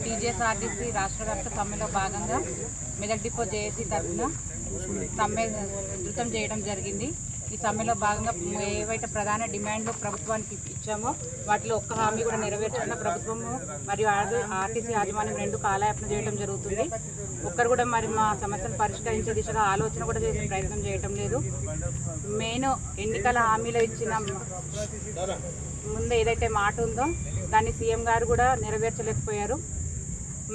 TGSRTC రాష్ట్ర వ్యాప్త సమ్మెలో భాగంగా మెదక్ డిపో జేఏసీ తరఫున సమ్మె ఉధృతం చేయడం జరిగింది. ఈ సమ్మెలో భాగంగా ఏవైతే ప్రధాన డిమాండ్లు ప్రభుత్వానికి ఇచ్చామో వాటిలో ఒక్క హామీ కూడా నెరవేర్చకుండా ప్రభుత్వము మరియు ఆర్టీసీ యాజమాన్యం రెండు కాలయాపన చేయడం జరుగుతుంది. ఒక్కరు కూడా మరి మా సమస్యను పరిష్కరించే దిశగా ఆలోచన కూడా చేసే ప్రయత్నం చేయటం లేదు. మెయిన్ ఎన్నికల హామీలో ఇచ్చిన ముందు ఏదైతే మాట ఉందో దాన్ని సీఎం గారు కూడా నెరవేర్చలేకపోయారు.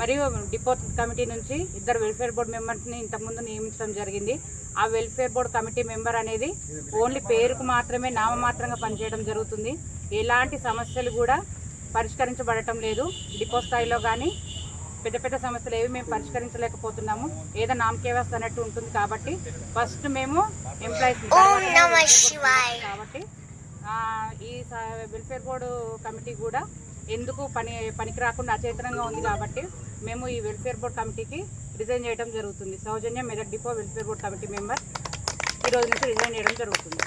మరియు డిపో కమిటీ నుంచి 2 వెల్ఫేర్ బోర్డు మెంబర్స్ని ఇంతకుముందు నియమించడం జరిగింది. ఆ వెల్ఫేర్ బోర్డు కమిటీ మెంబర్ అనేది ఓన్లీ పేరుకు మాత్రమే నామమాత్రంగా పనిచేయడం జరుగుతుంది. ఎలాంటి సమస్యలు కూడా పరిష్కరించబడటం లేదు. డిపో స్థాయిలో కానీ పెద్ద పెద్ద సమస్యలు ఏవి మేము పరిష్కరించలేకపోతున్నాము. ఏదో నామకేవాస్ అన్నట్టు ఉంటుంది. కాబట్టి ఫస్ట్ మేము ఎంప్లాయీస్ కాబట్టి ఈ వెల్ఫేర్ బోర్డు కమిటీ కూడా ఎందుకు పనికి రాకుండా అచేతనంగా ఉంది. కాబట్టి మేము ఈ వెల్ఫేర్ బోర్డు కమిటీకి రిజైన్ చేయడం జరుగుతుంది. Soujanya Medak depot welfare board committee member ఈ రోజు నుంచి రిజైన్ చేయడం జరుగుతుంది.